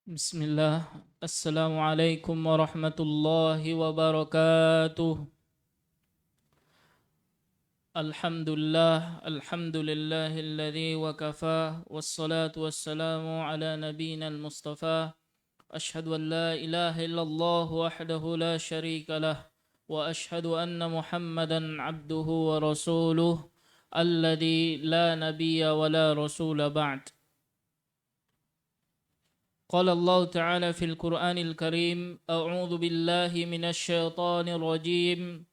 Bismillah. Assalamualaikum warahmatullahi wabarakatuh. Alhamdulillahilladzi wa kafa wassalatu wassalamu ala nabiyyina al-mustafa. Ashhadu an la ilaha illallah wahdahu la syarika lah wa ashhadu anna Muhammadan abduhu wa rasuluh alladzi la nabiyya wa la rasula ba'd. قال الله تعالى في القرآن الكريم أعوذ بالله من الشيطان الرجيم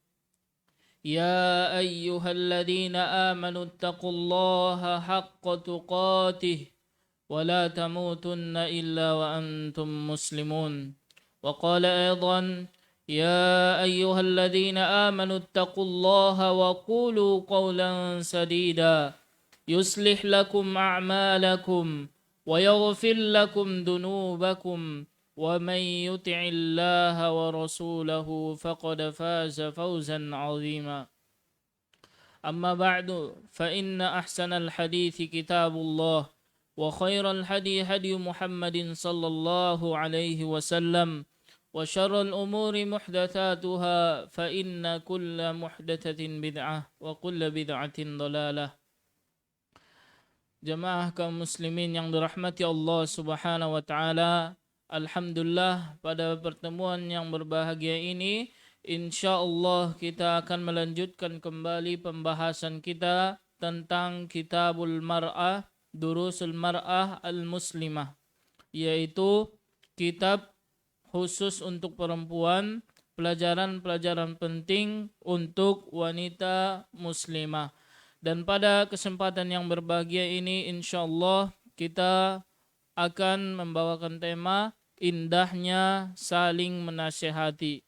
يا أيها الذين آمنوا اتقوا الله حق تقاته ولا تموتن إلا وأنتم مسلمون وقال أيضا يا أيها الذين آمنوا اتقوا الله وقولوا قولا سديدا يصلح لكم أعمالكم ويغفر لكم ذنوبكم ومن يطع الله ورسوله فقد فاز فوزا عظيما أما بعد فإن أحسن الحديث كتاب الله وخير الهدي هدي محمد صلى الله عليه وسلم وشر الأمور محدثاتها فإن كل محدثة بدعة وكل بدعة ضلالة. Jamaah kaum muslimin yang dirahmati Allah Subhanahu wa taala, alhamdulillah pada pertemuan yang berbahagia ini insyaallah kita akan melanjutkan kembali pembahasan kita tentang Kitabul Mar'ah, Durusul Mar'ah Al-Muslimah, yaitu kitab khusus untuk perempuan, pelajaran-pelajaran penting untuk wanita muslimah. Dan pada kesempatan yang berbahagia ini insyaallah kita akan membawakan tema indahnya saling menasihati.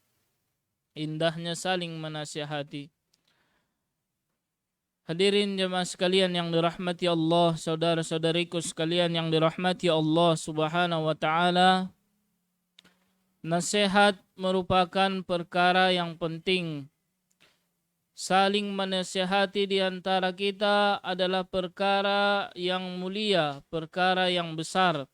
Indahnya saling menasihati. Hadirin jemaah sekalian yang dirahmati Allah, saudara-saudariku sekalian yang dirahmati Allah Subhanahu wa taala, nasihat merupakan perkara yang penting. Saling menasihati di antara kita adalah perkara yang mulia, perkara yang besar.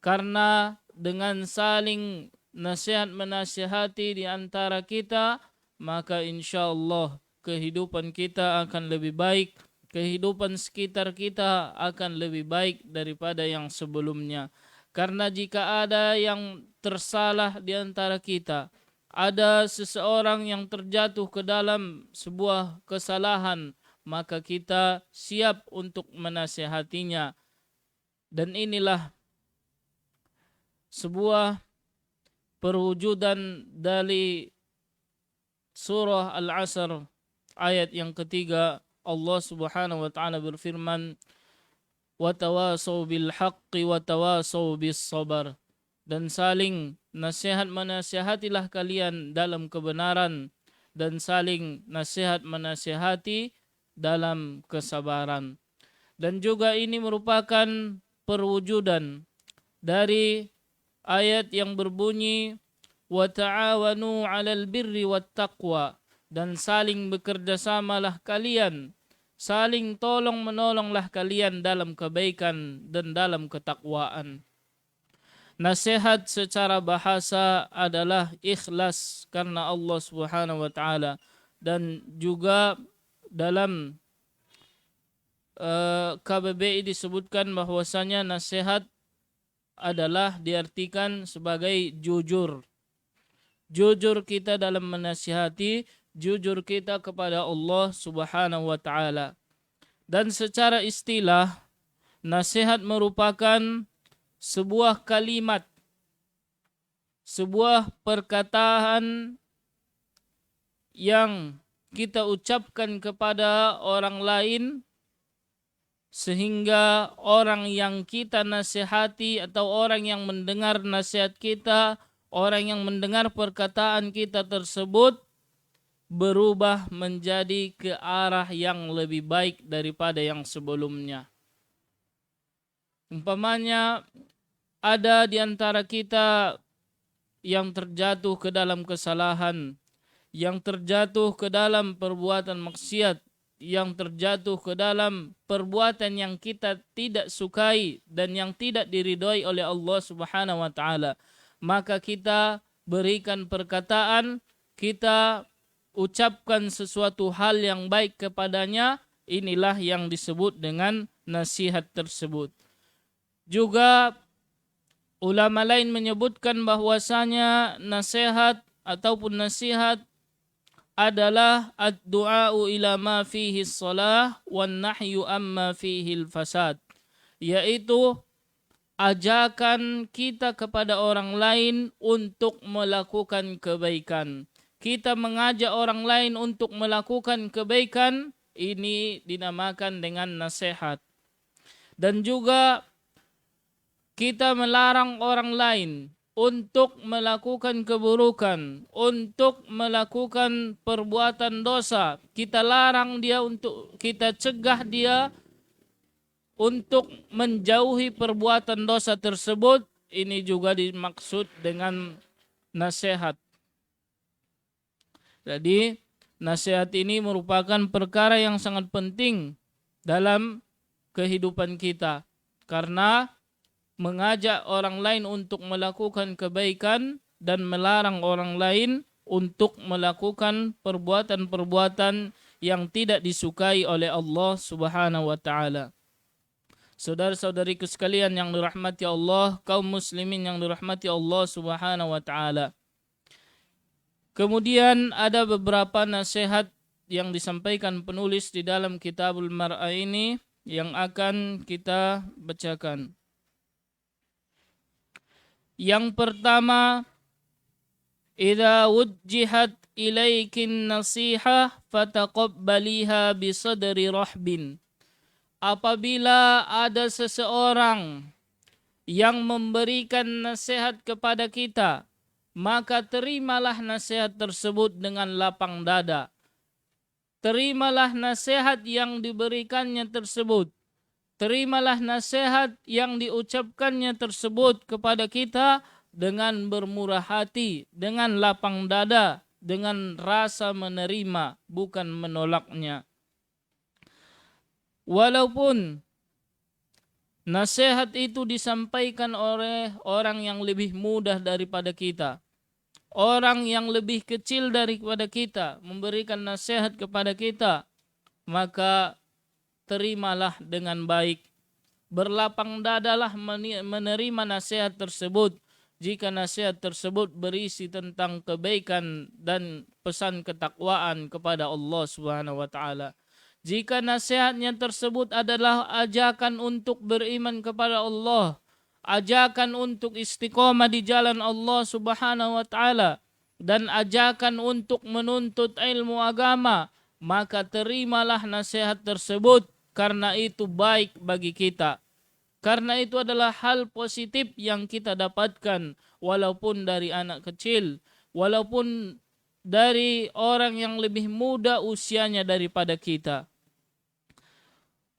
Karena dengan saling nasihat menasihati di antara kita, maka insyaallah kehidupan kita akan lebih baik, kehidupan sekitar kita akan lebih baik daripada yang sebelumnya. Karena jika ada yang tersalah di antara kita, ada seseorang yang terjatuh ke dalam sebuah kesalahan, maka kita siap untuk menasihatinya. Dan inilah sebuah perwujudan dari surah Al-Asr ayat yang ketiga. Allah Subhanahu wa taala berfirman, "Wa tawasaw bil haqqi wa tawasaw bis sabar." Dan saling nasihat menasihatilah kalian dalam kebenaran, dan saling nasihat menasihati dalam kesabaran. Dan juga ini merupakan perwujudan dari ayat yang berbunyi wa ta'awanu 'alal birri wat taqwa, dan saling bekerjasamalah kalian, saling tolong menolonglah kalian dalam kebaikan dan dalam ketakwaan. Nasihat secara bahasa adalah ikhlas karena Allah Subhanahu wa taala, dan juga dalam KBBI disebutkan bahwasanya nasihat adalah diartikan sebagai jujur. Jujur kita dalam menasihati, jujur kita kepada Allah Subhanahu wa taala. Dan secara istilah, nasihat merupakan sebuah kalimat, sebuah perkataan yang kita ucapkan kepada orang lain sehingga orang yang kita nasihati atau orang yang mendengar nasihat kita, orang yang mendengar perkataan kita tersebut berubah menjadi ke arah yang lebih baik daripada yang sebelumnya. Umpamanya ada di antara kita yang terjatuh ke dalam kesalahan, yang terjatuh ke dalam perbuatan maksiat, yang terjatuh ke dalam perbuatan yang kita tidak sukai dan yang tidak diridhoi oleh Allah Subhanahu wa taala, maka kita berikan perkataan, kita ucapkan sesuatu hal yang baik kepadanya. Inilah yang disebut dengan nasihat tersebut. Juga ulama lain menyebutkan bahwasanya nasihat ataupun nasihat adalah ad-du'a'u ila ma fihi shalah wan nahyu amma fihi al-fasad, yaitu ajakan kita kepada orang lain untuk melakukan kebaikan. Kita mengajak orang lain untuk melakukan kebaikan, ini dinamakan dengan nasihat. Dan juga kita melarang orang lain untuk melakukan keburukan, untuk melakukan perbuatan dosa. Kita larang dia, untuk kita cegah dia untuk menjauhi perbuatan dosa tersebut. Ini juga dimaksud dengan nasihat. Jadi nasihat ini merupakan perkara yang sangat penting dalam kehidupan kita, karena mengajak orang lain untuk melakukan kebaikan dan melarang orang lain untuk melakukan perbuatan-perbuatan yang tidak disukai oleh Allah Subhanahu wa taala. Saudara-saudariku sekalian yang dirahmati Allah, kaum muslimin yang dirahmati Allah Subhanahu wa taala. Kemudian ada beberapa nasihat yang disampaikan penulis di dalam Kitabul Mar'ah ini yang akan kita bacakan. Yang pertama, idza wujjihat ilaikin nasihah fataqabbaliha bisadri rahbin. Apabila ada seseorang yang memberikan nasihat kepada kita, maka terimalah nasihat tersebut dengan lapang dada. Terimalah nasihat yang diberikannya tersebut. Terimalah nasihat yang diucapkannya tersebut kepada kita dengan bermurah hati, dengan lapang dada, dengan rasa menerima, bukan menolaknya. Walaupun nasihat itu disampaikan oleh orang yang lebih mudah daripada kita, orang yang lebih kecil daripada kita memberikan nasihat kepada kita, maka terimalah dengan baik. Berlapang dadalah menerima nasihat tersebut jika nasihat tersebut berisi tentang kebaikan dan pesan ketakwaan kepada Allah Subhanahu wa taala. Jika nasihatnya tersebut adalah ajakan untuk beriman kepada Allah, ajakan untuk istiqomah di jalan Allah Subhanahu wa taala, dan ajakan untuk menuntut ilmu agama, maka terimalah nasihat tersebut karena itu baik bagi kita. Karena itu adalah hal positif yang kita dapatkan, walaupun dari anak kecil, walaupun dari orang yang lebih muda usianya daripada kita.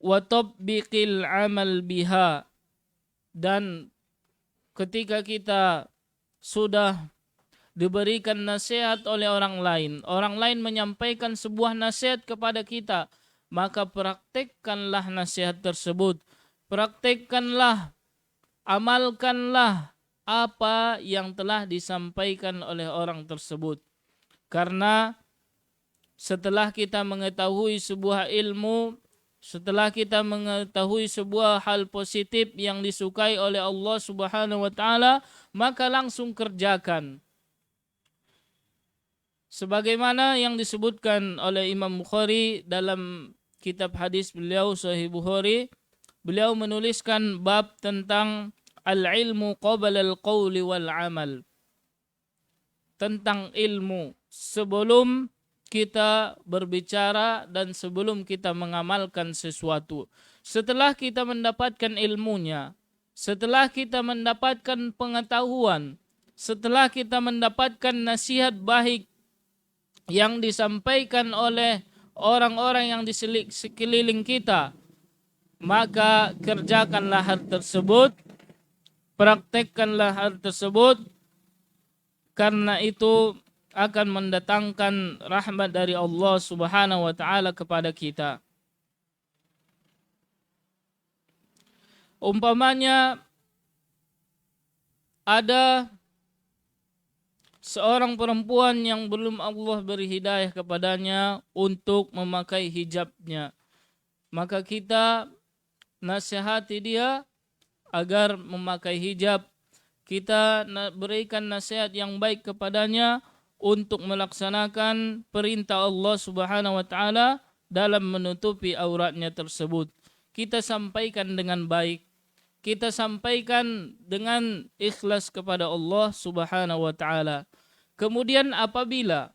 Wa tatbiqil amal biha, dan ketika kita sudah diberikan nasihat oleh orang lain menyampaikan sebuah nasihat kepada kita, maka praktekkanlah nasihat tersebut. Praktekkanlah, amalkanlah apa yang telah disampaikan oleh orang tersebut. Karena setelah kita mengetahui sebuah ilmu, setelah kita mengetahui sebuah hal positif yang disukai oleh Allah Subhanahu wa taala, maka langsung kerjakan. Sebagaimana yang disebutkan oleh Imam Bukhari dalam kitab hadis beliau Sahih Bukhari, beliau menuliskan bab tentang al-ilmu qabla al-qawli wal amal. Tentang ilmu sebelum kita berbicara dan sebelum kita mengamalkan sesuatu. Setelah kita mendapatkan ilmunya, setelah kita mendapatkan pengetahuan, setelah kita mendapatkan nasihat baik yang disampaikan oleh orang-orang yang di sekeliling kita, maka kerjakanlah hal tersebut, praktekkanlah hal tersebut. Karena itu akan mendatangkan rahmat dari Allah Subhanahu wa taala kepada kita. Umpamanya ada seorang perempuan yang belum Allah beri hidayah kepadanya untuk memakai hijabnya, maka kita nasihati dia agar memakai hijab. Kita berikan nasihat yang baik kepadanya untuk melaksanakan perintah Allah Subhanahu wa taala dalam menutupi auratnya tersebut. Kita sampaikan dengan baik. Kita sampaikan dengan ikhlas kepada Allah Subhanahu wa taala. Kemudian apabila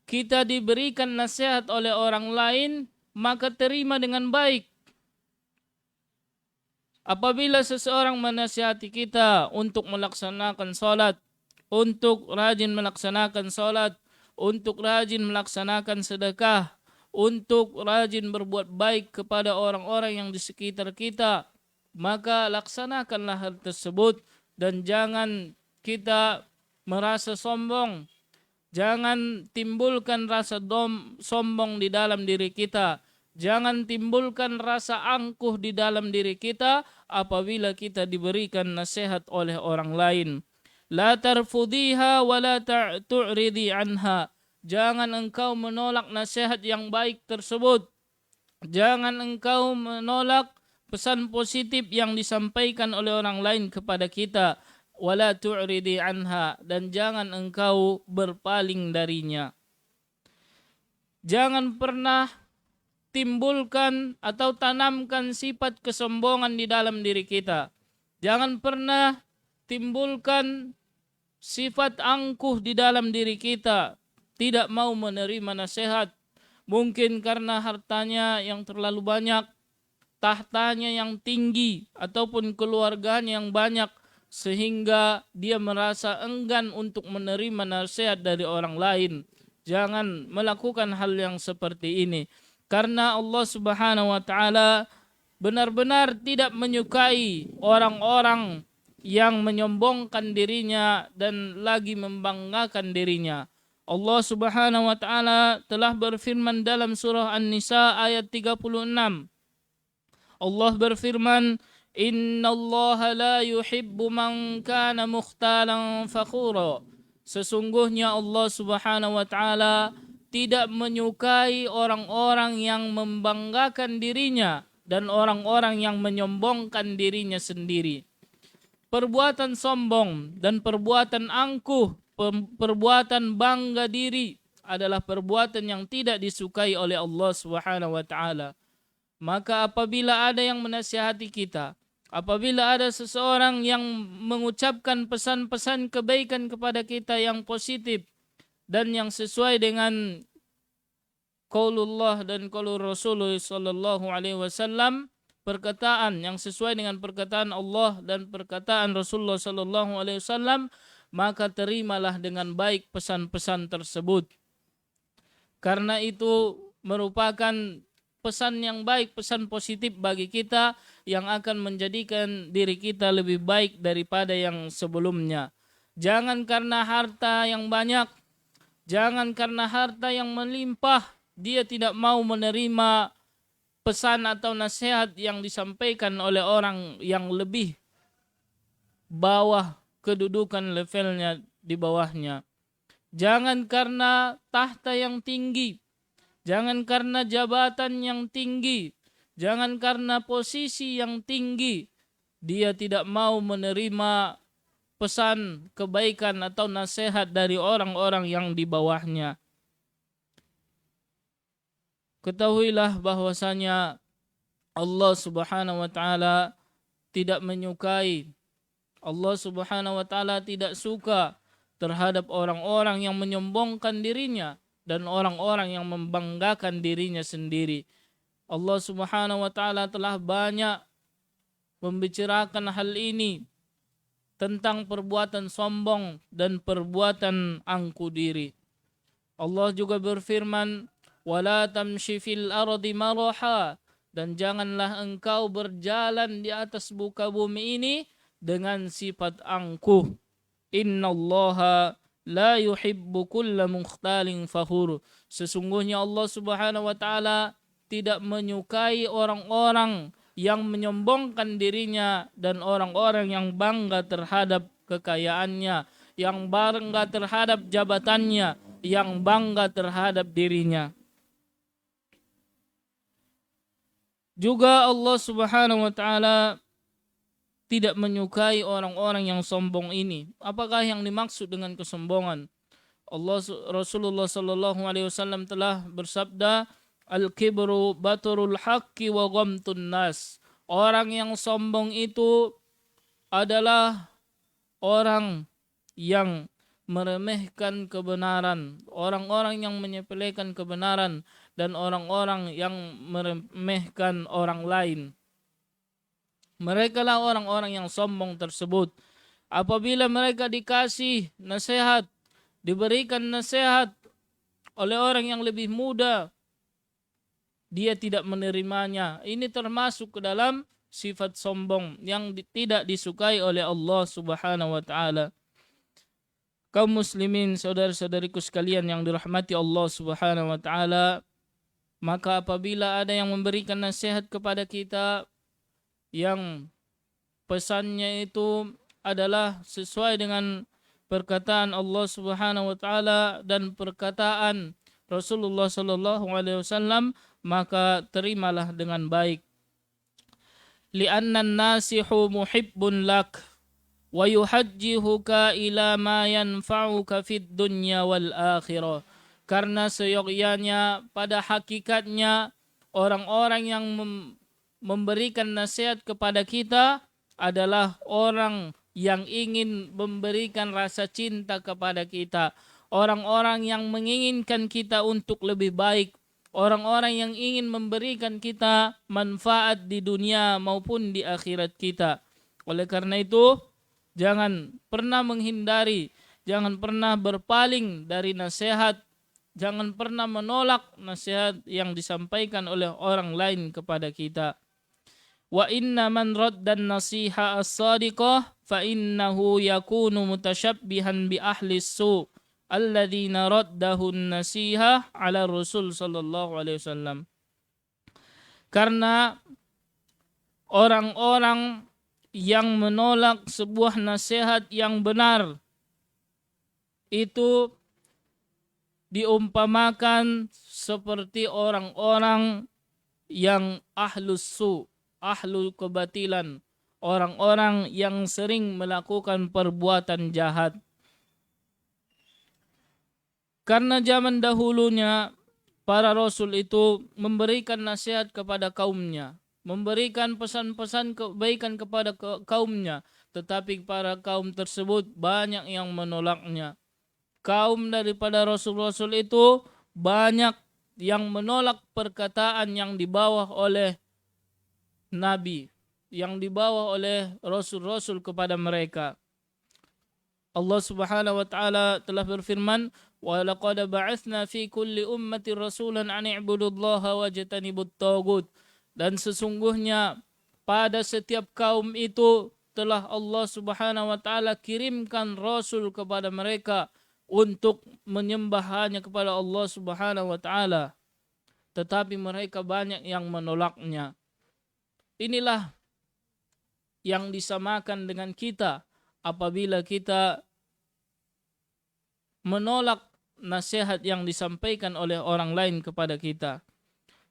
kita diberikan nasihat oleh orang lain, maka terima dengan baik. Apabila seseorang menasihati kita untuk melaksanakan salat, untuk rajin melaksanakan salat, untuk rajin melaksanakan sedekah, untuk rajin berbuat baik kepada orang-orang yang di sekitar kita, maka laksanakanlah hal tersebut dan jangan kita merasa sombong. Jangan timbulkan rasa sombong di dalam diri kita. Jangan timbulkan rasa angkuh di dalam diri kita apabila kita diberikan nasihat oleh orang lain. La tarfudiha wa la tu'ridi anha. Jangan engkau menolak nasihat yang baik tersebut. Jangan engkau menolak pesan positif yang disampaikan oleh orang lain kepada kita. Wa la tu'ridi anha. Dan jangan engkau berpaling darinya. Jangan pernah timbulkan atau tanamkan sifat kesombongan di dalam diri kita. Jangan pernah timbulkan sifat angkuh di dalam diri kita. Tidak mau menerima nasihat. Mungkin karena hartanya yang terlalu banyak, tahtanya yang tinggi, ataupun keluarganya yang banyak, sehingga dia merasa enggan untuk menerima nasihat dari orang lain. Jangan melakukan hal yang seperti ini. Karena Allah Subhanahu wa taala benar-benar tidak menyukai orang-orang yang menyombongkan dirinya dan lagi membanggakan dirinya. Allah Subhanahu wa taala telah berfirman dalam surah An-Nisa ayat 36. Allah berfirman, "Innallaha la yuhibbu man kana mukhtalan fakhura." Sesungguhnya Allah Subhanahu wa taala tidak menyukai orang-orang yang membanggakan dirinya dan orang-orang yang menyombongkan dirinya sendiri. Perbuatan sombong dan perbuatan angkuh, perbuatan bangga diri adalah perbuatan yang tidak disukai oleh Allah Subhanahu wa taala. Maka apabila ada yang menasihati kita, apabila ada seseorang yang mengucapkan pesan-pesan kebaikan kepada kita yang positif dan yang sesuai dengan qaulullah dan qaulur Rasulullah sallallahu alaihi wasallam, perkataan yang sesuai dengan perkataan Allah dan perkataan Rasulullah sallallahu alaihi wasallam, maka terimalah dengan baik pesan-pesan tersebut. Karena itu merupakan pesan yang baik, pesan positif bagi kita yang akan menjadikan diri kita lebih baik daripada yang sebelumnya. Jangan karena harta yang banyak, jangan karena harta yang melimpah, dia tidak mau menerima pesan atau nasihat yang disampaikan oleh orang yang lebih bawah kedudukan levelnya di bawahnya. Jangan karena tahta yang tinggi, jangan karena jabatan yang tinggi, jangan karena posisi yang tinggi, dia tidak mau menerima pesan kebaikan atau nasihat dari orang-orang yang di bawahnya. Ketahuilah bahwasanya Allah Subhanahu wa taala tidak menyukai, Allah Subhanahu wa taala tidak suka terhadap orang-orang yang menyombongkan dirinya dan orang-orang yang membanggakan dirinya sendiri. Allah Subhanahu wa taala telah banyak membicarakan hal ini tentang perbuatan sombong dan perbuatan angkuh diri. Allah juga berfirman, "Wala tamshi fil ardi maraha." Dan janganlah engkau berjalan di atas muka bumi ini dengan sifat angkuh. Innallaha la yuhibbu kulla mukhtalin fakhur. Sesungguhnya Allah Subhanahu wa taala tidak menyukai orang-orang yang menyombongkan dirinya dan orang-orang yang bangga terhadap kekayaannya, yang bangga terhadap jabatannya, yang bangga terhadap dirinya. Juga Allah Subhanahu wa taala tidak menyukai orang-orang yang sombong ini. Apakah yang dimaksud dengan kesombongan? Rasulullah sallallahu alaihi wasallam telah bersabda, al-kibru baturul haqqi wa ghamtun nas. Orang yang sombong itu adalah orang yang meremehkan kebenaran, orang-orang yang menyepelekan kebenaran, dan orang-orang yang meremehkan orang lain. Mereka lah orang-orang yang sombong tersebut. Apabila mereka dikasih nasihat, diberikan nasihat oleh orang yang lebih muda, dia tidak menerimanya. Ini termasuk ke dalam sifat sombong yang tidak disukai oleh Allah Subhanahu wa taala. Kaum muslimin, saudara-saudariku sekalian yang dirahmati Allah Subhanahu wa taala, maka apabila ada yang memberikan nasihat kepada kita yang pesannya itu adalah sesuai dengan perkataan Allah Subhanahu wa taala dan perkataan Rasulullah sallallahu alaihi wasallam, maka terimalah dengan baik. Li'anna an-nasihu muhibbun lak wa yuhajjihuka ila ma yanfa'uka fid dunya wal akhirah. Karena seyogyanya pada hakikatnya orang-orang yang memberikan nasihat kepada kita adalah orang yang ingin memberikan rasa cinta kepada kita, orang-orang yang menginginkan kita untuk lebih baik, orang-orang yang ingin memberikan kita manfaat di dunia maupun di akhirat kita. Oleh karena itu, jangan pernah menghindari, jangan pernah berpaling dari nasihat, jangan pernah menolak nasihat yang disampaikan oleh orang lain kepada kita. Wa inna man raddan nasiha as-sadiqah fa innahu yakunu mutashabbihan bi ahli su alladzina raddahu an-nasiha ala Rasul sallallahu alaihi wasallam. Karena orang-orang yang menolak sebuah nasihat yang benar itu diumpamakan seperti orang-orang yang ahlus su, ahlu kebatilan, orang-orang yang sering melakukan perbuatan jahat. Karena zaman dahulunya para rasul itu memberikan nasihat kepada kaumnya, memberikan pesan-pesan kebaikan kepada kaumnya, tetapi para kaum tersebut banyak yang menolaknya. Kaum daripada rasul-rasul itu banyak yang menolak perkataan yang dibawa oleh Nabi, yang dibawa oleh Rasul-Rasul kepada mereka. Allah Subhanahu wa taala telah berfirman, wa laqad ba'atsna fi kulli ummatin rasulan an i'budullaha wajtanibut taghut. Dan sesungguhnya pada setiap kaum itu telah Allah Subhanahu wa taala kirimkan rasul kepada mereka untuk menyembah hanya kepada Allah Subhanahu wa taala. Tetapi mereka banyak yang menolaknya. Inilah yang disamakan dengan kita apabila kita menolak nasihat yang disampaikan oleh orang lain kepada kita.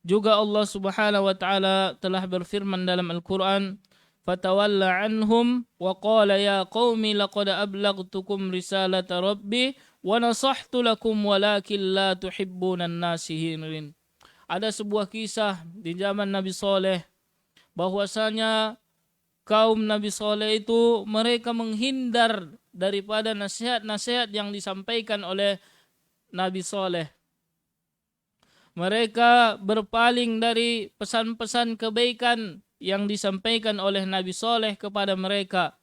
Juga Allah Subhanahu wa taala telah berfirman dalam Al-Qur'an, "Fatawalla anhum wa qala ya qaumi laqad ablaghtukum risalata rabbi wa nasahtu lakum walakin la tuhibbunan nasihin." Ada sebuah kisah di zaman Nabi Saleh bahwasanya kaum Nabi Saleh itu mereka menghindar daripada nasihat-nasihat yang disampaikan oleh Nabi Saleh. Mereka berpaling dari pesan-pesan kebaikan yang disampaikan oleh Nabi Saleh kepada mereka.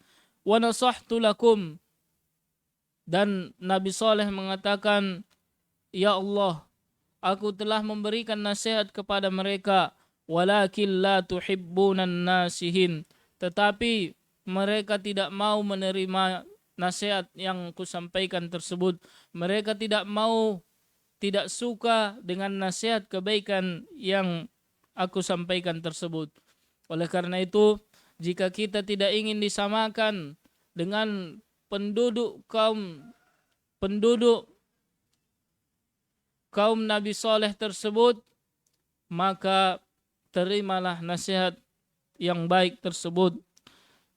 Wa nasahtu lakum. Dan Nabi Saleh mengatakan, "Ya Allah, aku telah memberikan nasihat kepada mereka, walakin la tuhibbunan nasihin." Tetapi mereka tidak mau menerima nasihat yang kusampaikan tersebut. Mereka tidak suka dengan nasihat kebaikan yang aku sampaikan tersebut. Oleh karena itu, jika kita tidak ingin disamakan dengan penduduk kaum Nabi Saleh tersebut, maka terimalah nasihat yang baik tersebut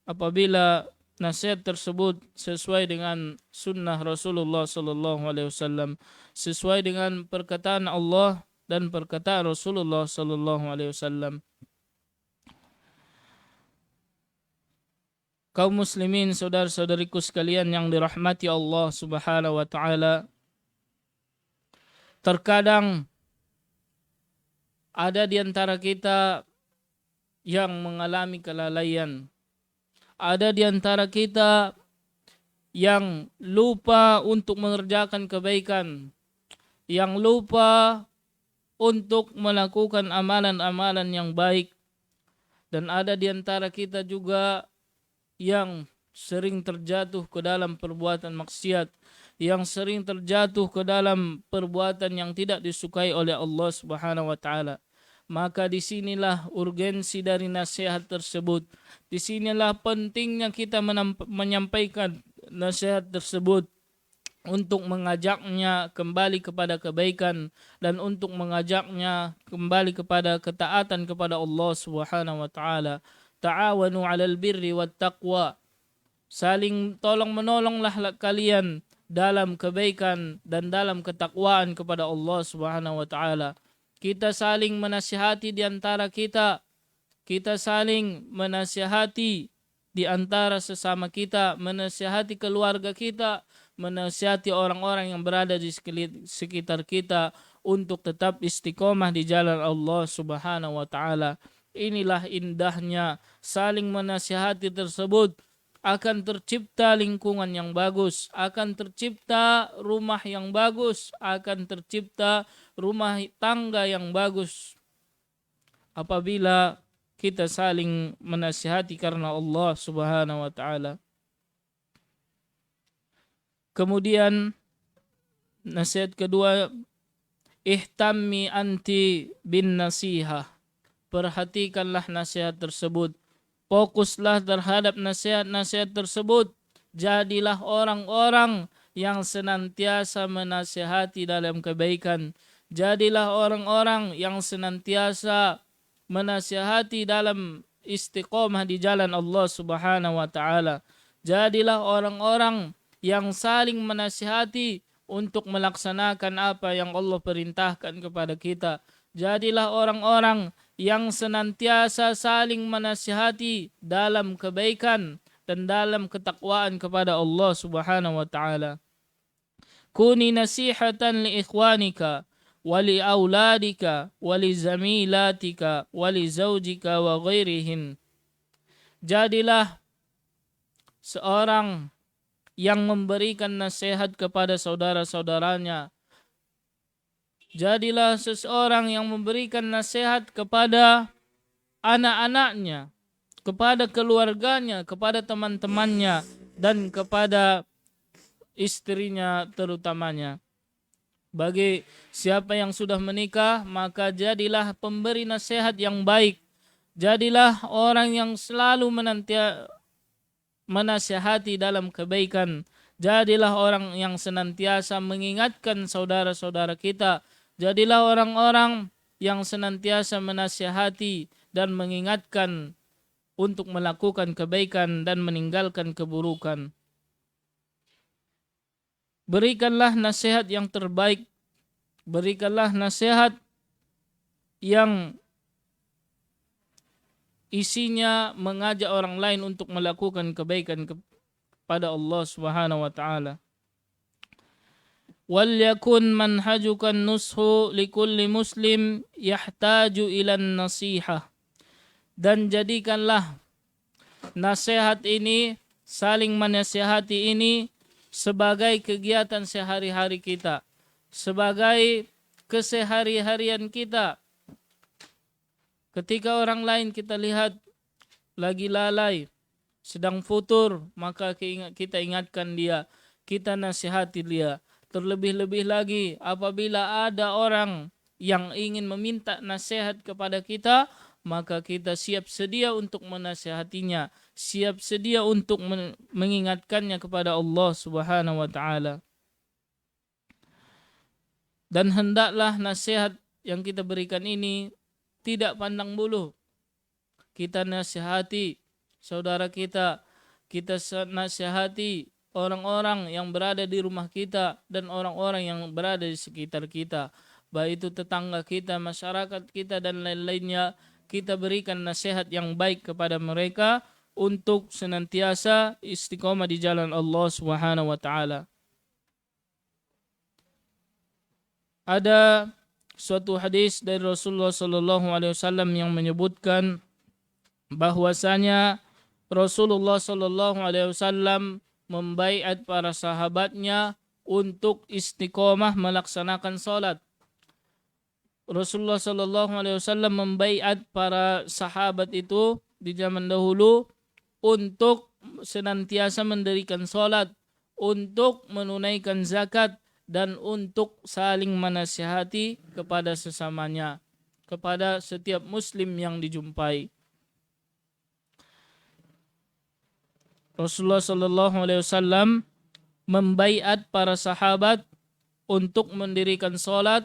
apabila nasihat tersebut sesuai dengan sunnah Rasulullah sallallahu alaihi wasallam, sesuai dengan perkataan Allah dan perkataan Rasulullah sallallahu alaihi wasallam. Kaum muslimin, saudara-saudariku sekalian yang dirahmati Allah Subhanahu wa taala, terkadang ada di antara kita yang mengalami kelalaian. Ada di antara kita yang lupa untuk mengerjakan kebaikan, yang lupa untuk melakukan amalan-amalan yang baik. Dan ada di antara kita juga yang sering terjatuh ke dalam perbuatan maksiat, yang sering terjatuh ke dalam perbuatan yang tidak disukai oleh Allah Subhanahu wa taala. Maka disinilah urgensi dari nasihat tersebut. Disinilah pentingnya kita menyampaikan nasihat tersebut untuk mengajaknya kembali kepada kebaikan dan untuk mengajaknya kembali kepada ketaatan kepada Allah Subhanahu wa taala. Ta'awanu 'alal birri wat taqwa. Saling tolong menolonglah kalian dalam kebaikan dan dalam ketakwaan kepada Allah Subhanahu wa taala. Kita saling menasihati di antara kita. Kita saling menasihati di antara sesama kita, menasihati keluarga kita, menasihati orang-orang yang berada di sekitar kita untuk tetap istiqomah di jalan Allah Subhanahu wa taala. Inilah indahnya saling menasihati tersebut. Akan tercipta lingkungan yang bagus, akan tercipta rumah yang bagus, akan tercipta rumah tangga yang bagus apabila kita saling menasihati karena Allah Subhanahu wa taala. Kemudian nasihat kedua, ihtammi anti bin nasihah. Perhatikanlah nasihat tersebut. Fokuslah terhadap nasihat-nasihat tersebut. Jadilah orang-orang yang senantiasa menasihati dalam kebaikan. Jadilah orang-orang yang senantiasa menasihati dalam istiqomah di jalan Allah Subhanahu wa taala. Jadilah orang-orang yang saling menasihati untuk melaksanakan apa yang Allah perintahkan kepada kita. Jadilah orang-orang yang senantiasa saling menasihati dalam kebaikan dan dalam ketakwaan kepada Allah Subhanahu wa taala. Kuni nasihatan li ikhwanika wa li auladika wa li zamilatika wa li zawjika wa ghairihin. Jadilah seorang yang memberikan nasihat kepada saudara-saudaranya. Jadilah seseorang yang memberikan nasihat kepada anak-anaknya, kepada keluarganya, kepada teman-temannya, dan kepada istrinya terutamanya. Bagi siapa yang sudah menikah, maka jadilah pemberi nasihat yang baik. Jadilah orang yang selalu menasihati dalam kebaikan. Jadilah orang yang senantiasa mengingatkan saudara-saudara kita. Jadilah orang-orang yang senantiasa menasihati dan mengingatkan untuk melakukan kebaikan dan meninggalkan keburukan. Berikanlah nasihat yang terbaik. Berikanlah nasihat yang isinya mengajak orang lain untuk melakukan kebaikan kepada Allah Subhanahu wa taala. Walyakun manhajukan nushu likulli muslim yahtaju ilan nasihah. Dan jadikanlah nasihat ini, saling menasihati ini sebagai kegiatan sehari-hari kita, sebagai kesehari-harian kita. Ketika orang lain kita lihat lagi lalai, sedang futur, maka kita ingatkan dia, kita nasihati dia. Terlebih-lebih lagi apabila ada orang yang ingin meminta nasihat kepada kita, maka kita siap sedia untuk menasihatinya, siap sedia untuk mengingatkannya kepada Allah Subhanahu wa taala. Dan hendaklah nasihat yang kita berikan ini tidak pandang bulu. Kita nasihati saudara kita nasihati orang-orang yang berada di rumah kita dan orang-orang yang berada di sekitar kita. Baik itu tetangga kita, masyarakat kita, dan lain-lainnya. Kita berikan nasihat yang baik kepada mereka untuk senantiasa istiqomah di jalan Allah Subhanahu wa taala. Ada suatu hadis dari Rasulullah sallallahu alaihi wasallam yang menyebutkan bahwasanya Rasulullah sallallahu alaihi wasallam membaiat para sahabatnya untuk istiqomah melaksanakan salat. Rasulullah sallallahu alaihi wasallam membaiat para sahabat itu di zaman dahulu untuk senantiasa mendirikan salat, untuk menunaikan zakat, dan untuk saling menasihati kepada sesamanya, kepada setiap muslim yang dijumpai. Rasulullah sallallahu alaihi wasallam membaiat para sahabat untuk mendirikan salat,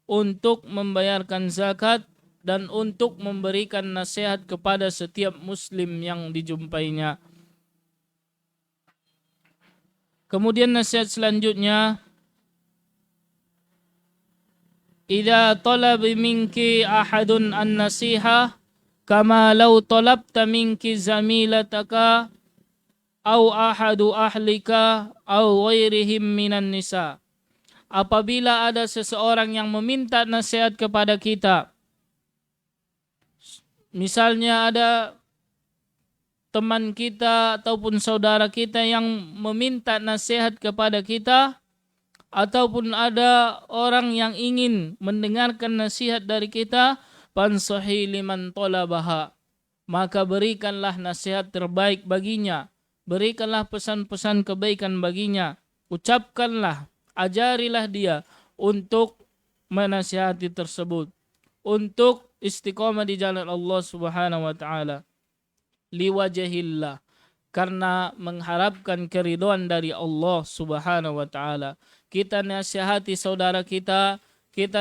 untuk membayarkan zakat, dan untuk memberikan nasihat kepada setiap muslim yang dijumpainya. Kemudian nasihat selanjutnya, idza talab minki ahadun an-nasiha kama law talabta minki zamilataka au ahadu ahlika au ghairihim minan nisa. Apabila ada seseorang yang meminta nasihat kepada kita, misalnya ada teman kita ataupun saudara kita yang meminta nasihat kepada kita, ataupun ada orang yang ingin mendengarkan nasihat dari kita, fansahi liman talabaha, maka berikanlah nasihat terbaik baginya, berikanlah pesan-pesan kebaikan baginya, ucapkanlah, ajarilah dia untuk menasihati tersebut, untuk istiqomah di jalan Allah Subhanahu wa taala, liwajhillah, karena mengharapkan keridhaan dari Allah Subhanahu wa taala. Kita nasihati saudara kita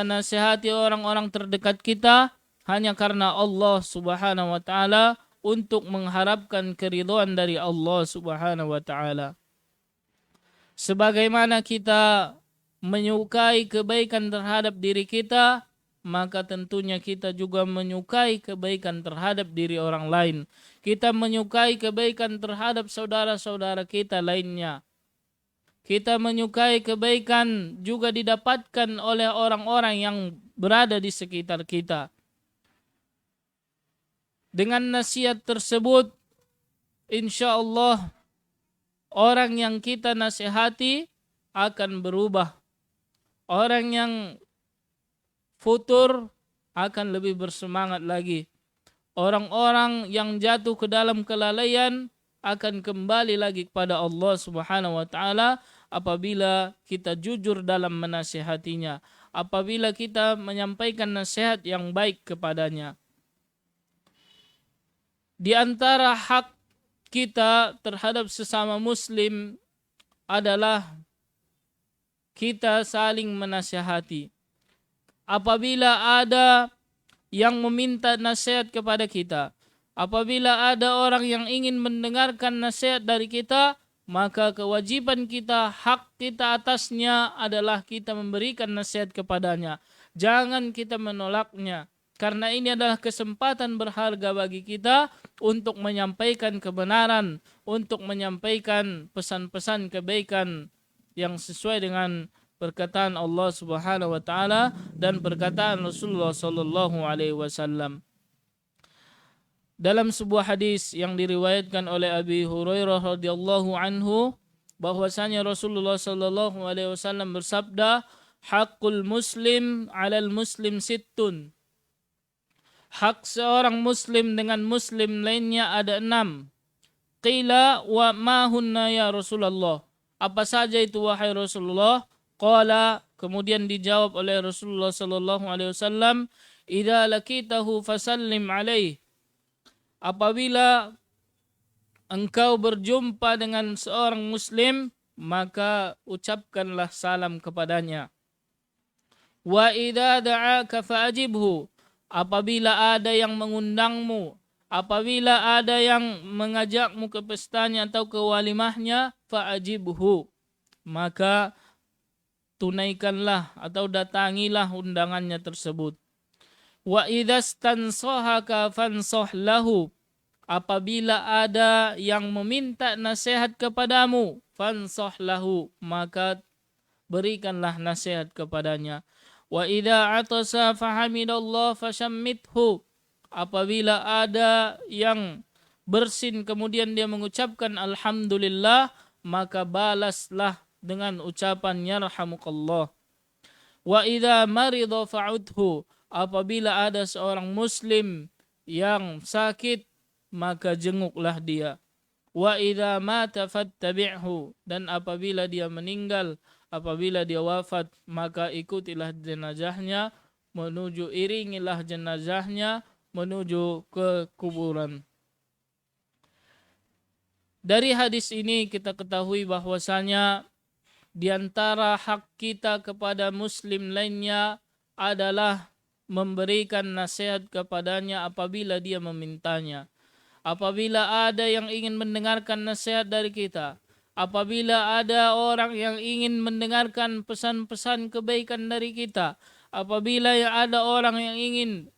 nasihati orang-orang terdekat kita hanya karena Allah Subhanahu wa taala, untuk mengharapkan keridhaan dari Allah Subhanahu wa taala. Sebagaimana kita menyukai kebaikan terhadap diri kita, maka tentunya kita juga menyukai kebaikan terhadap diri orang lain. Kita menyukai kebaikan terhadap saudara-saudara kita lainnya. Kita menyukai kebaikan juga didapatkan oleh orang-orang yang berada di sekitar kita. Dengan nasihat tersebut, insya Allah orang yang kita nasihati akan berubah. Orang yang futur akan lebih bersemangat lagi. Orang-orang yang jatuh ke dalam kelalaian akan kembali lagi kepada Allah Subhanahu wa taala apabila kita jujur dalam menasihatinya, apabila kita menyampaikan nasihat yang baik kepadanya. Di antara hak kita terhadap sesama muslim adalah kita saling menasihati. Apabila ada yang meminta nasihat kepada kita, apabila ada orang yang ingin mendengarkan nasihat dari kita, maka kewajiban kita, hak kita atasnya adalah kita memberikan nasihat kepadanya. Jangan kita menolaknya, karena ini adalah kesempatan berharga bagi kita untuk menyampaikan kebenaran, untuk menyampaikan pesan-pesan kebaikan yang sesuai dengan perkataan Allah Subhanahu wa taala dan perkataan Rasulullah sallallahu alaihi wasallam. Dalam sebuah hadis yang diriwayatkan oleh Abi Hurairah radhiyallahu anhu, bahwasanya Rasulullah sallallahu alaihi wasallam bersabda, haqqul muslim 'alal muslim sittun. Hak seorang muslim dengan muslim lainnya ada 6. Qila wa ma hunna ya Rasulullah. Apa saja itu wahai Rasulullah? Qala, kemudian dijawab oleh Rasulullah sallallahu alaihi wasallam, idza lakitahu fasallim alaih. Apabila engkau berjumpa dengan seorang muslim, maka ucapkanlah salam kepadanya. Wa idza da'aka fa'ajibhu. Apabila ada yang mengundangmu, apabila ada yang mengajakmu ke pestanya atau ke walimahnya, fa'ajibhu, maka tunaikanlah atau datangilah undangannya tersebut. Wa idza stansahaka fansah lahu. Apabila ada yang meminta nasihat kepadamu, fansah lahu, maka berikanlah nasihat kepadanya. Wa idza atasa fahamidallah fashammithu. Apabila ada yang bersin kemudian dia mengucapkan alhamdulillah, maka balaslah dengan ucapan yarhamukallah. Wa idza marida fa'udhu. Apabila ada seorang muslim yang sakit, maka jenguklah dia. Wa idza mata fattabi'hu. Dan apabila dia meninggal, apabila dia wafat, maka ikutilah jenazahnya, iringilah jenazahnya menuju ke kuburan. Dari hadis ini kita ketahui bahwasanya di antara hak kita kepada muslim lainnya adalah memberikan nasihat kepadanya apabila dia memintanya. Apabila ada yang ingin mendengarkan nasihat dari kita, apabila ada orang yang ingin mendengarkan pesan-pesan kebaikan dari kita, apabila ada orang yang ingin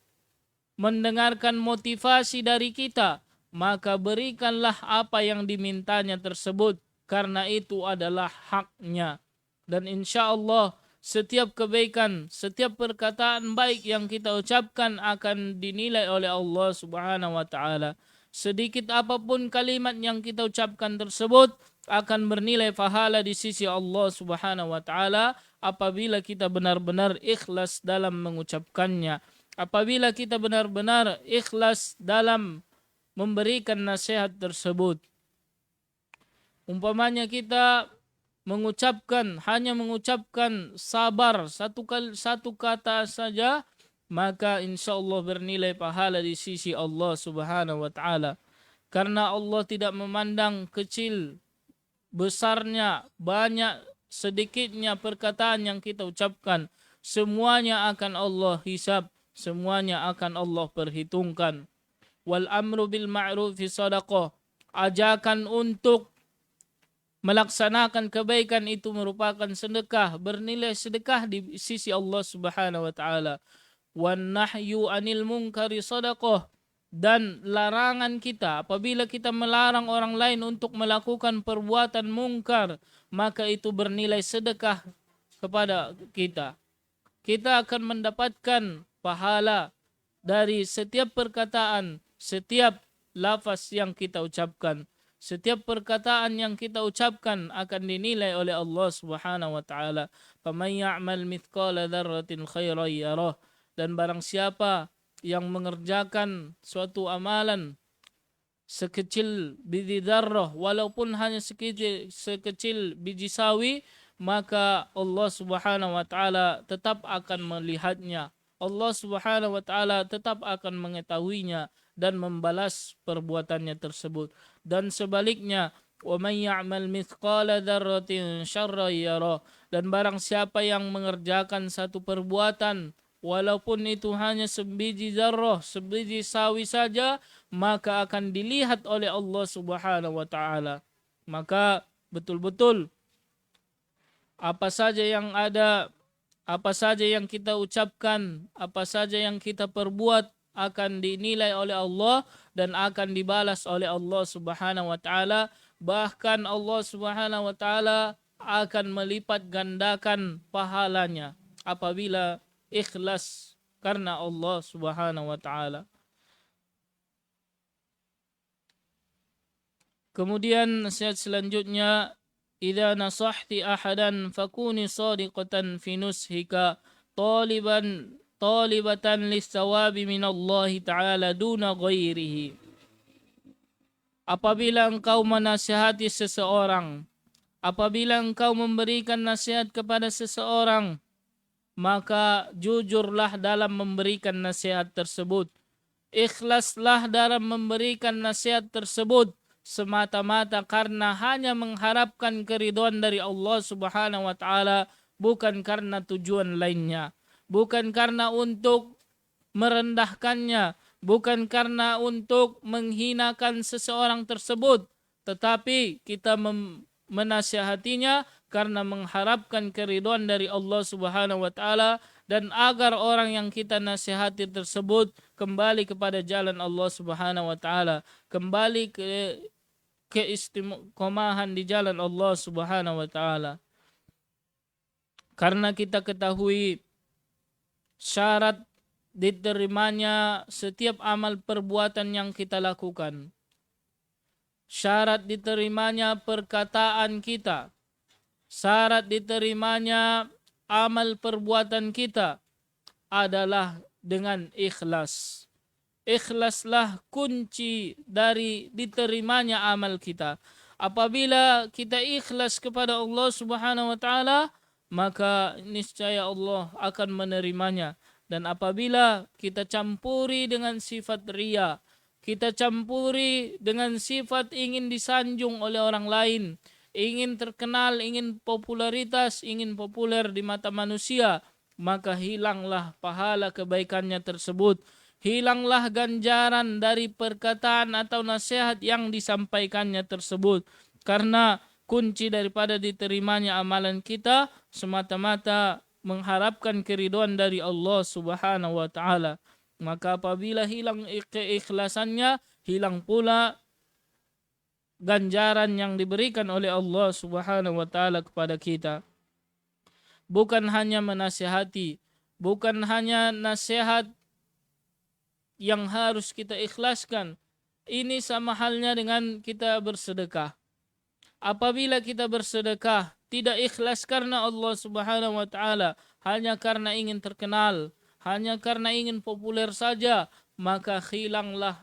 mendengarkan motivasi dari kita, maka berikanlah apa yang dimintanya tersebut, karena itu adalah haknya. Dan insya Allah setiap kebaikan, setiap perkataan baik yang kita ucapkan akan dinilai oleh Allah Subhanahu wa taala. Sedikit apapun kalimat yang kita ucapkan tersebut akan bernilai pahala di sisi Allah Subhanahu wa taala apabila kita benar-benar ikhlas dalam mengucapkannya. Apabila kita benar-benar ikhlas dalam memberikan nasihat tersebut. Umpamanya kita hanya mengucapkan sabar satu kata saja, maka insya Allah bernilai pahala di sisi Allah Subhanahu wa taala. Karena Allah tidak memandang kecil, besarnya, banyak, sedikitnya perkataan yang kita ucapkan. Semuanya akan Allah hisab, semuanya akan Allah perhitungkan. Wal amru bil ma'rufi sadaqah. Ajakan untuk melaksanakan kebaikan itu merupakan sedekah, bernilai sedekah di sisi Allah Subhanahu wa taala. Wan nahyu anil munkari sadaqah. Dan larangan kita, apabila kita melarang orang lain untuk melakukan perbuatan mungkar, maka itu bernilai sedekah kepada kita. Kita akan mendapatkan pahala dari setiap perkataan, setiap lafaz yang kita ucapkan. Setiap perkataan yang kita ucapkan akan dinilai oleh Allah Subhanahu wa taala. Faman ya'mal mithqala dzarratin khairan yarah. Dan barang siapa yang mengerjakan suatu amalan sekecil biji dzarrah, walaupun hanya sekecil biji sawi, maka Allah Subhanahu wa taala tetap akan melihatnya. Allah Subhanahu wa taala tetap akan mengetahuinya dan membalas perbuatannya tersebut. Dan sebaliknya, wa may ya'mal mithqala dzarratin syarran yarah. Dan barang siapa yang mengerjakan satu perbuatan walaupun itu hanya sebiji zarrah, sebiji sawi saja, maka akan dilihat oleh Allah Subhanahu wa taala. Maka betul-betul apa saja yang ada, apa saja yang kita ucapkan, apa saja yang kita perbuat akan dinilai oleh Allah dan akan dibalas oleh Allah Subhanahu wa taala. Bahkan Allah Subhanahu wa taala akan melipat gandakan pahalanya apabila ikhlas karena Allah Subhanahu wa taala. Kemudian nasihat selanjutnya, idza nasahti ahadan fakuni shadiqatan fi nushika talibatan lis-sawabi min Allah taala duna ghairihi. Apabila engkau menasihati seseorang, apabila engkau memberikan nasihat kepada seseorang, maka jujurlah dalam memberikan nasihat tersebut. Ikhlaslah dalam memberikan nasihat tersebut semata-mata karena hanya mengharapkan keridhaan dari Allah Subhanahu wa taala, bukan karena tujuan lainnya, bukan karena untuk merendahkannya, bukan karena untuk menghinakan seseorang tersebut, tetapi kita menasihatinya karena mengharapkan keridhaan dari Allah Subhanahu wa taala dan agar orang yang kita nasihati tersebut kembali kepada jalan Allah Subhanahu wa taala, kembali ke keistiqomahan di jalan Allah Subhanahu wa taala. Karena kita ketahui syarat diterimanya setiap amal perbuatan yang kita lakukan, syarat diterimanya perkataan kita, syarat diterimanya amal perbuatan kita adalah dengan ikhlas. Ikhlaslah kunci dari diterimanya amal kita. Apabila kita ikhlas kepada Allah Subhanahu wa taala, maka niscaya Allah akan menerimanya. Dan apabila kita campuri dengan sifat riya, kita campuri dengan sifat ingin disanjung oleh orang lain, ingin terkenal, ingin popularitas, ingin populer di mata manusia, maka hilanglah pahala kebaikannya tersebut. Hilanglah ganjaran dari perkataan atau nasihat yang disampaikannya tersebut. Karena kunci daripada diterimanya amalan kita semata-mata mengharapkan keridhaan dari Allah Subhanahu wa taala. Maka apabila hilang keikhlasannya, hilang pula ganjaran yang diberikan oleh Allah Subhanahu wa taala kepada kita. Bukan hanya menasihati, bukan hanya nasihat yang harus kita ikhlaskan. Ini sama halnya dengan kita bersedekah. Apabila kita bersedekah tidak ikhlas karena Allah Subhanahu wa taala, hanya karena ingin terkenal, hanya karena ingin populer saja, maka hilanglah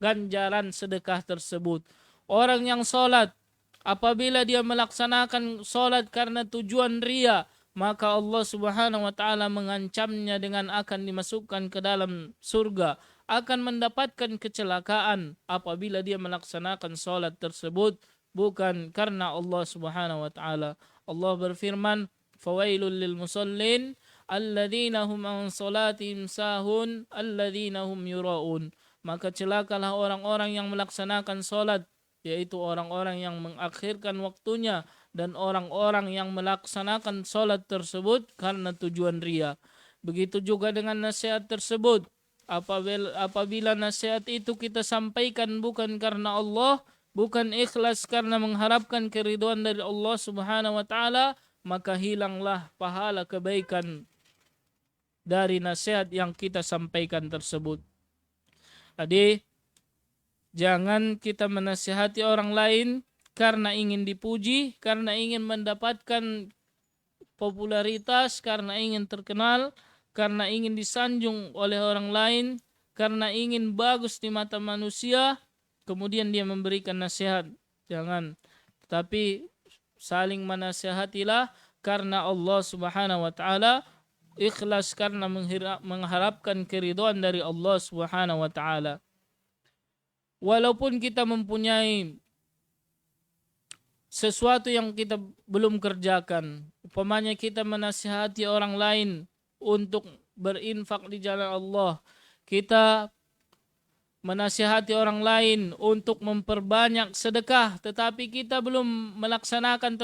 ganjaran sedekah tersebut. Orang yang sholat, apabila dia melaksanakan sholat karena tujuan riya, maka Allah Subhanahu wa taala mengancamnya dengan akan dimasukkan ke dalam surga, akan mendapatkan kecelakaan apabila dia melaksanakan sholat tersebut bukan karena Allah Subhanahu wa taala. Allah berfirman, "Fawailul lil musallin alladzina hum an salatihim sahun alladzina hum yuraun." Maka celakalah orang-orang yang melaksanakan sholat, yaitu orang-orang yang mengakhirkan waktunya dan orang-orang yang melaksanakan sholat tersebut karena tujuan riya. Begitu juga dengan nasihat tersebut. Apabila nasihat itu kita sampaikan bukan karena Allah, bukan ikhlas karena mengharapkan keridhaan dari Allah Subhanahu wa taala, maka hilanglah pahala kebaikan dari nasihat yang kita sampaikan tersebut. Jadi, jangan kita menasihati orang lain karena ingin dipuji, karena ingin mendapatkan popularitas, karena ingin terkenal, karena ingin disanjung oleh orang lain, karena ingin bagus di mata manusia, kemudian dia memberikan nasihat. Jangan. Tetapi saling menasihatilah karena Allah Subhanahu wa taala, ikhlas karena mengharapkan keridhaan dari Allah Subhanahu wa taala. Walaupun kita mempunyai sesuatu yang kita belum kerjakan, umpamanya kita menasihati orang lain untuk berinfak di jalan Allah, kita menasihati orang lain untuk memperbanyak sedekah, tetapi kita belum melaksanakan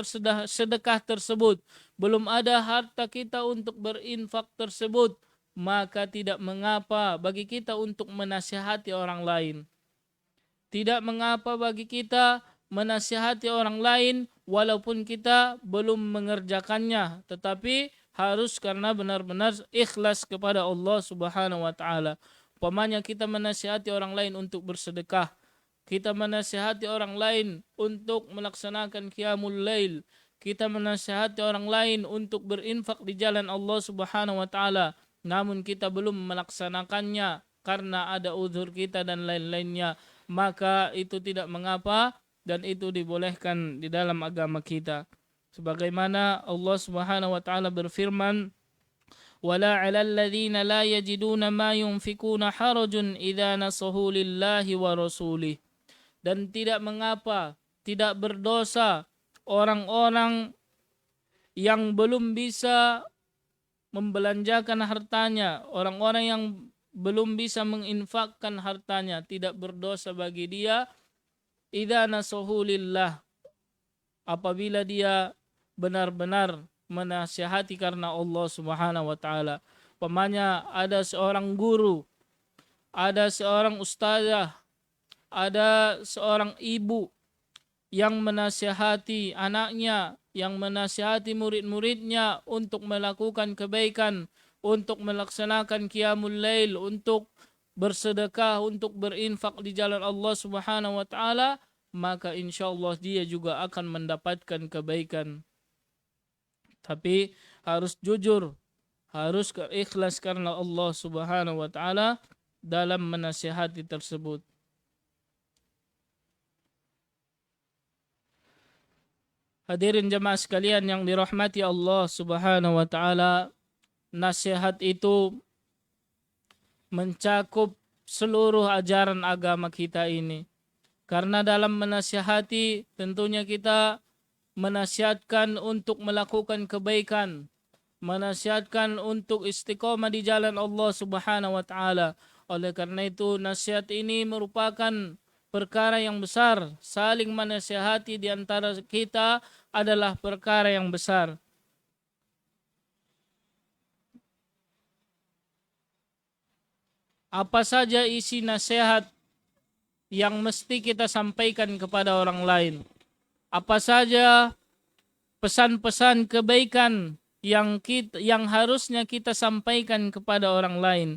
sedekah tersebut, belum ada harta kita untuk berinfak tersebut, maka tidak mengapa bagi kita untuk menasihati orang lain. Tidak mengapa bagi kita menasihati orang lain walaupun kita belum mengerjakannya, tetapi harus karena benar-benar ikhlas kepada Allah Subhanahu wa taala. Umpamanya kita menasihati orang lain untuk bersedekah, kita menasihati orang lain untuk melaksanakan qiyamul lail, kita menasihati orang lain untuk berinfak di jalan Allah Subhanahu wa taala, namun kita belum melaksanakannya karena ada uzur kita dan lain-lainnya, maka itu tidak mengapa dan itu dibolehkan di dalam agama kita. Sebagaimana Allah Subhanahu wa taala berfirman, "Wala 'alal ladzina la yajiduna ma yunfikuna harajun idza nasahu lillahi wa rasulih." Dan tidak mengapa, tidak berdosa orang-orang yang belum bisa membelanjakan hartanya, orang-orang yang belum bisa menginfakkan hartanya, tidak berdosa bagi dia idza nasahu lillah, apabila dia benar-benar menasihati karena Allah Subhanahu wa taala. Umpamanya ada seorang guru, ada seorang ustazah, ada seorang ibu yang menasihati anaknya, yang menasihati murid-muridnya untuk melakukan kebaikan, untuk melaksanakan qiyamul lail, untuk bersedekah, untuk berinfak di jalan Allah Subhanahu wa taala, maka insyaallah dia juga akan mendapatkan kebaikan. Tapi harus jujur, harus ikhlas karena Allah Subhanahu wa taala dalam menasihati tersebut. Hadirin jemaah sekalian yang dirahmati Allah Subhanahu wa taala, nasihat itu mencakup seluruh ajaran agama kita ini. Karena dalam menasihati tentunya kita menasihatkan untuk melakukan kebaikan, menasihatkan untuk istiqomah di jalan Allah Subhanahu wa taala. Oleh karena itu nasihat ini merupakan perkara yang besar. Saling menasihati di antara kita adalah perkara yang besar. Apa saja isi nasihat yang mesti kita sampaikan kepada orang lain? Apa saja pesan-pesan kebaikan yang harusnya kita sampaikan kepada orang lain?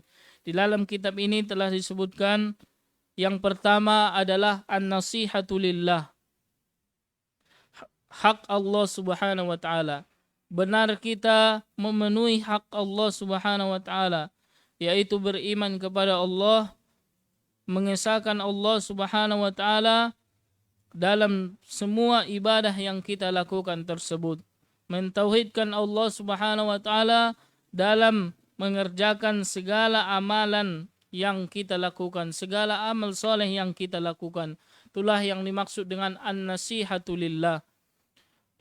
Di dalam kitab ini telah disebutkan yang pertama adalah an-nasihatu lillah. Hak Allah Subhanahu wa taala. Benar kita memenuhi hak Allah Subhanahu wa taala, yaitu beriman kepada Allah, mengesahkan Allah Subhanahu wa taala dalam semua ibadah yang kita lakukan tersebut, mentauhidkan Allah Subhanahu wa taala dalam mengerjakan segala amalan yang kita lakukan, segala amal soleh yang kita lakukan. Itulah yang dimaksud dengan an-nasihatu lillah.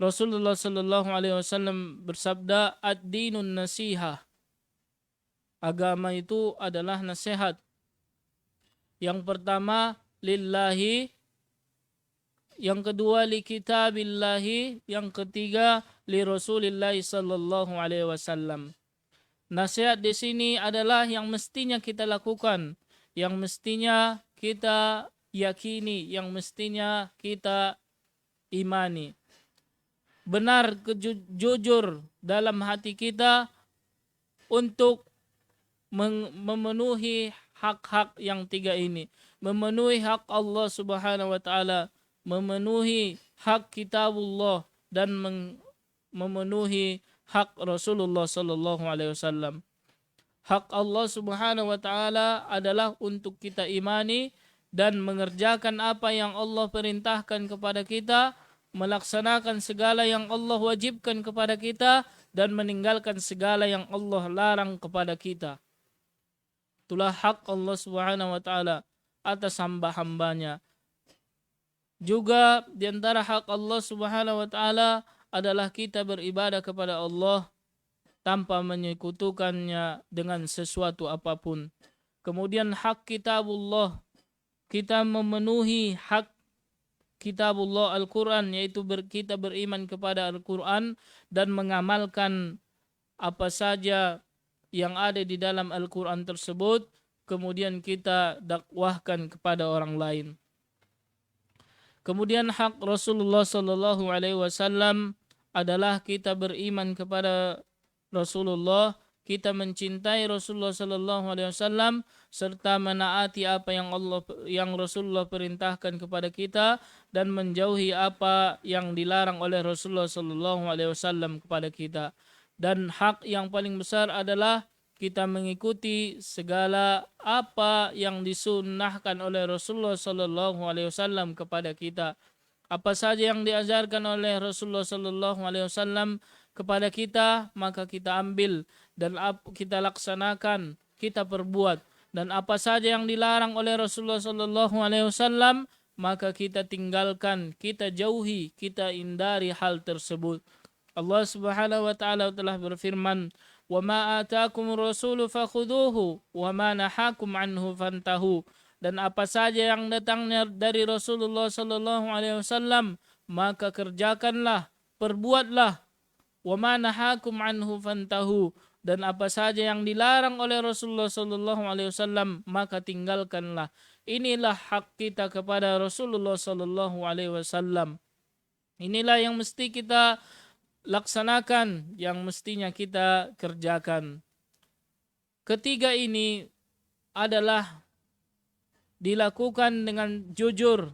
Rasulullah sallallahu alaihi wasallam bersabda, ad-dinun nasihah. Agama itu adalah nasihat. Yang pertama lillahi, yang kedua li kitabillahi, yang ketiga li Rasulillah sallallahu alaihi wasallam. Nasihat di sini adalah yang mestinya kita lakukan, yang mestinya kita yakini, yang mestinya kita imani. Benar jujur dalam hati kita untuk memenuhi hak-hak yang tiga ini, memenuhi hak Allah Subhanahu wa taala, memenuhi hak kitabullah, dan memenuhi hak Rasulullah sallallahu alaihi wasallam. Hak Allah Subhanahu wa taala adalah untuk kita imani dan mengerjakan apa yang Allah perintahkan kepada kita, melaksanakan segala yang Allah wajibkan kepada kita, dan meninggalkan segala yang Allah larang kepada kita. Itulah hak Allah Subhanahu wa taala atas hamba-hambanya. Juga di antara hak Allah Subhanahu wa taala adalah kita beribadah kepada Allah tanpa menyekutukannya dengan sesuatu apapun. Kemudian hak kitabullah, kita memenuhi hak kitabullah Al-Quran, yaitu kita beriman kepada Al-Quran dan mengamalkan apa saja yang ada di dalam Al-Quran tersebut, kemudian kita dakwahkan kepada orang lain. Kemudian hak Rasulullah sallallahu alaihi wasallam adalah kita beriman kepada Rasulullah, kita mencintai Rasulullah sallallahu alaihi wasallam serta menaati apa yang Rasulullah perintahkan kepada kita dan menjauhi apa yang dilarang oleh Rasulullah sallallahu alaihi wasallam kepada kita. Dan hak yang paling besar adalah kita mengikuti segala apa yang disunnahkan oleh Rasulullah sallallahu alaihi wasallam kepada kita. Apa saja yang diajarkan oleh Rasulullah sallallahu alaihi wasallam kepada kita, maka kita ambil dan kita laksanakan, kita perbuat. Dan apa saja yang dilarang oleh Rasulullah sallallahu alaihi wasallam, maka kita tinggalkan, kita jauhi, kita hindari hal tersebut. Allah Subhanahu wa taala telah berfirman, "Wa ma ataakumur rasulu fakhudhuhu wa ma nahakum anhu fantahu." Dan apa saja yang datangnya dari Rasulullah sallallahu alaihi wasallam, maka kerjakanlah, perbuatlah. Wa ma nahakum anhu fantahu. Dan apa saja yang dilarang oleh Rasulullah sallallahu alaihi wasallam, maka tinggalkanlah. Inilah hak kita kepada Rasulullah sallallahu alaihi wasallam. Inilah yang mesti kita laksanakan, yang mestinya kita kerjakan. Ketiga ini adalah dilakukan dengan jujur,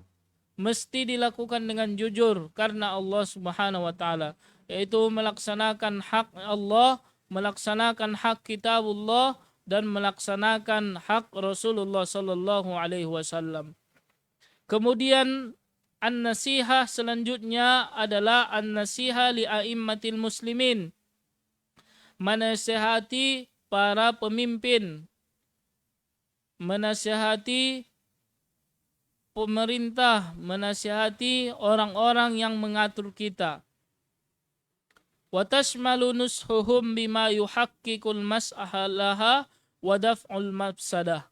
mesti dilakukan dengan jujur karena Allah Subhanahu wa taala, yaitu melaksanakan hak Allah, melaksanakan hak kitabullah, dan melaksanakan hak Rasulullah sallallahu alaihi wasallam. Kemudian an-nasihah selanjutnya adalah an-nasihah li a'immatil muslimin. Menasihati para pemimpin, menasihati pemerintah, menasihati orang-orang yang mengatur kita. Wa tashmalu nushuhum bima yuhaqqiqul mas'alaha wa daf'ul mafsadah.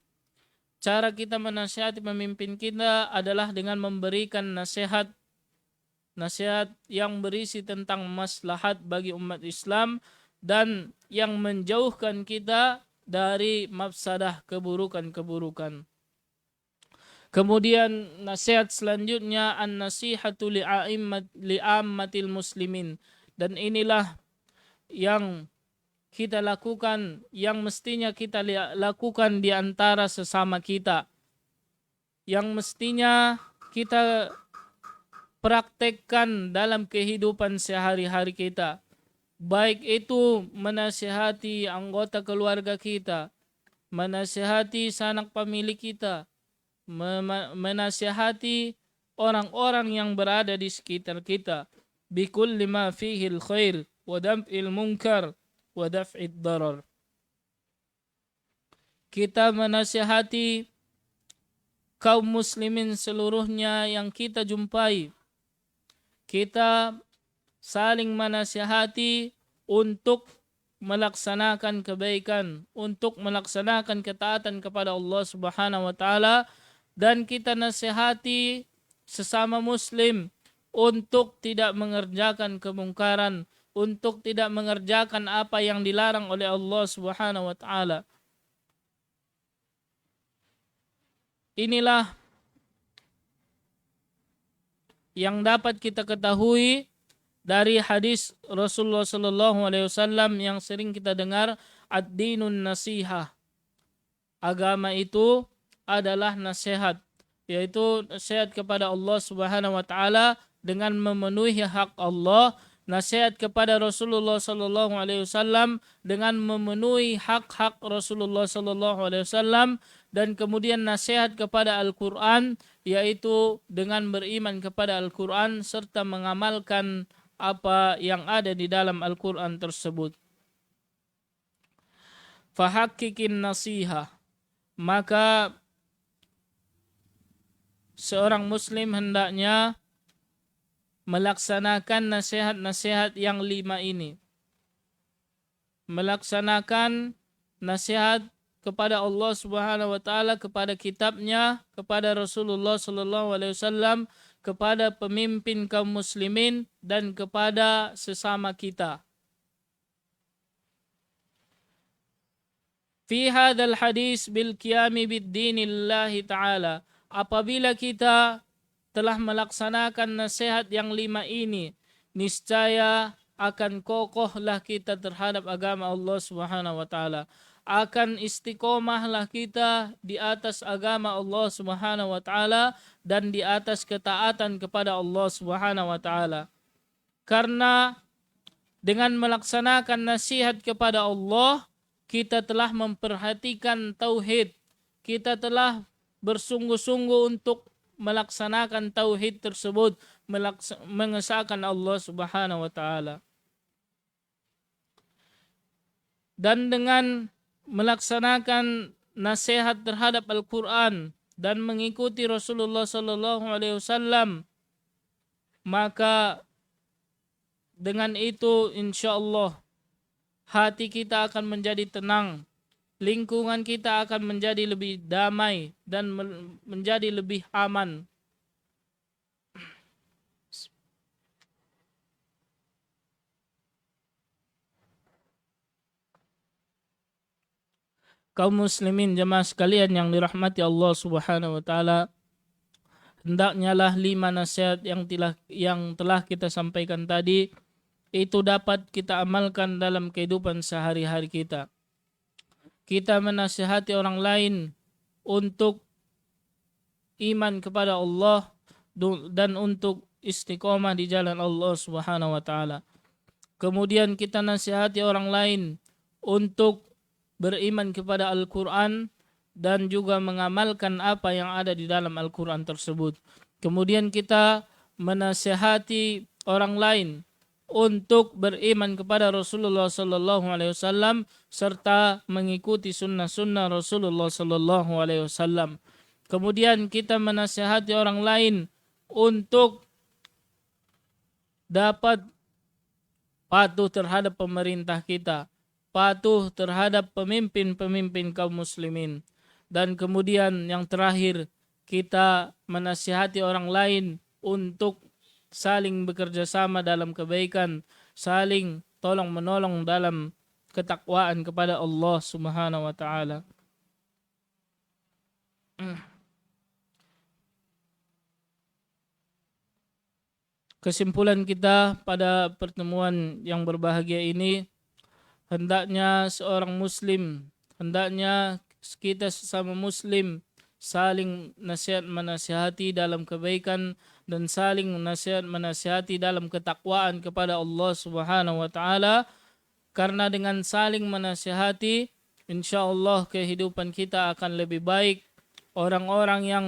Cara kita menasihati pemimpin kita adalah dengan memberikan nasihat yang berisi tentang maslahat bagi umat Islam dan yang menjauhkan kita dari mafsadah, keburukan-keburukan. Kemudian nasihat selanjutnya an-nasihatu li'ammatil muslimin. Dan inilah yang kita lakukan, yang mestinya kita lakukan di antara sesama kita. Yang mestinya kita praktekkan dalam kehidupan sehari-hari kita. Baik itu menasihati anggota keluarga kita, menasihati sanak pemilik kita, menasihati orang-orang yang berada di sekitar kita, bikulli ma fihi al-khair wa dam'il munkar wa daf'id darar. Kita menasihati kaum muslimin seluruhnya yang kita jumpai. Kita saling menasihati untuk melaksanakan kebaikan, untuk melaksanakan ketaatan kepada Allah Subhanahu wa taala, dan kita nasihati sesama muslim untuk tidak mengerjakan kemungkaran, untuk tidak mengerjakan apa yang dilarang oleh Allah Subhanahu wa taala. Inilah yang dapat kita ketahui dari hadis Rasulullah sallallahu alaihi wasallam yang sering kita dengar, ad-dinun nasihah. Agama itu adalah nasihat, yaitu nasihat kepada Allah Subhanahu wa taala dengan memenuhi hak Allah, nasihat kepada Rasulullah sallallahu alaihi wasallam dengan memenuhi hak-hak Rasulullah sallallahu alaihi wasallam, dan kemudian nasihat kepada Al-Qur'an, yaitu dengan beriman kepada Al-Qur'an serta mengamalkan apa yang ada di dalam Al-Qur'an tersebut. Fahaqqiqin nasihah. Maka seorang muslim hendaknya melaksanakan nasihat-nasihat yang 5 ini. Melaksanakan nasihat kepada Allah Subhanahu wa taala, kepada kitabnya, kepada Rasulullah sallallahu alaihi wasallam, kepada pemimpin kaum muslimin, dan kepada sesama kita. Fi hadzal hadis bil qiyami bid dinillahi ta'ala. Apabila kita telah melaksanakan nasihat yang 5 ini, niscaya akan kokohlah kita terhadap agama Allah Subhanahu wa taala. Akan istiqomahlah kita di atas agama Allah Subhanahu wa taala dan di atas ketaatan kepada Allah Subhanahu wa taala. Karena dengan melaksanakan nasihat kepada Allah, kita telah memperhatikan tauhid, kita telah bersungguh-sungguh untuk melaksanakan tauhid tersebut, mengesahkan Allah Subhanahu wa taala. Dan dengan melaksanakan nasihat terhadap Al-Qur'an dan mengikuti Rasulullah sallallahu alaihi wasallam, maka dengan itu insyaallah hati kita akan menjadi tenang, lingkungan kita akan menjadi lebih damai dan menjadi lebih aman. Kaum muslimin jemaah sekalian yang dirahmati Allah Subhanahu wa taala, hendaknya lah 5 nasihat yang telah kita sampaikan tadi itu dapat kita amalkan dalam kehidupan sehari-hari kita. Kita menasihati orang lain untuk iman kepada Allah dan untuk istiqomah di jalan Allah Subhanahu wa taala. Kemudian kita nasihati orang lain untuk beriman kepada Al-Qur'an dan juga mengamalkan apa yang ada di dalam Al-Qur'an tersebut. Kemudian kita menasihati orang lain untuk beriman kepada Rasulullah sallallahu alaihi wasallam serta mengikuti sunnah-sunnah Rasulullah sallallahu alaihi wasallam. Kemudian kita menasihati orang lain untuk dapat patuh terhadap pemerintah kita, patuh terhadap pemimpin-pemimpin kaum muslimin. Dan kemudian yang terakhir, kita menasihati orang lain untuk saling bekerja sama dalam kebaikan, saling tolong menolong dalam ketakwaan kepada Allah Subhanahu wa taala. Kesimpulan kita pada pertemuan yang berbahagia ini, hendaknya seorang muslim, hendaknya kita sesama muslim saling menasihati dalam kebaikan dan saling menasihati dalam ketakwaan kepada Allah Subhanahu wa taala, karena dengan saling menasihati insyaallah kehidupan kita akan lebih baik. Orang-orang yang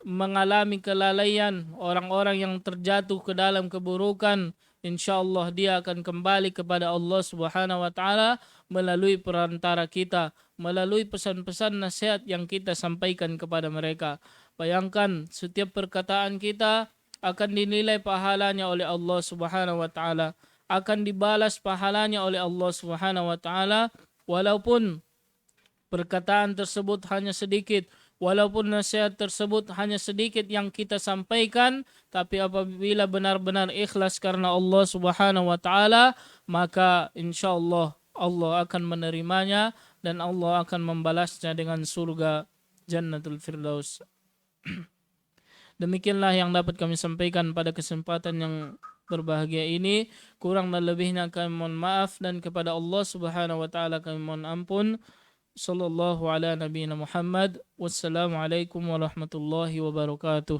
mengalami kelalaian, orang-orang yang terjatuh ke dalam keburukan, insyaallah dia akan kembali kepada Allah Subhanahu wa taala melalui perantara kita, melalui pesan-pesan nasihat yang kita sampaikan kepada mereka. Bayangkan setiap perkataan kita akan dinilai pahalanya oleh Allah Subhanahu wa taala, akan dibalas pahalanya oleh Allah Subhanahu wa taala, walaupun perkataan tersebut hanya sedikit, walaupun nasihat tersebut hanya sedikit yang kita sampaikan, tapi apabila benar-benar ikhlas karena Allah Subhanahu wa taala, maka insyaallah Allah akan menerimanya dan Allah akan membalasnya dengan surga Jannatul Firdaus. Demikianlah yang dapat kami sampaikan pada kesempatan yang berbahagia ini. Kurang dan lebihnya kami mohon maaf, dan kepada Allah Subhanahu wa taala kami mohon ampun. Sallallahu ala nabiyina Muhammad. Wassalamualaikum warahmatullahi wabarakatuh.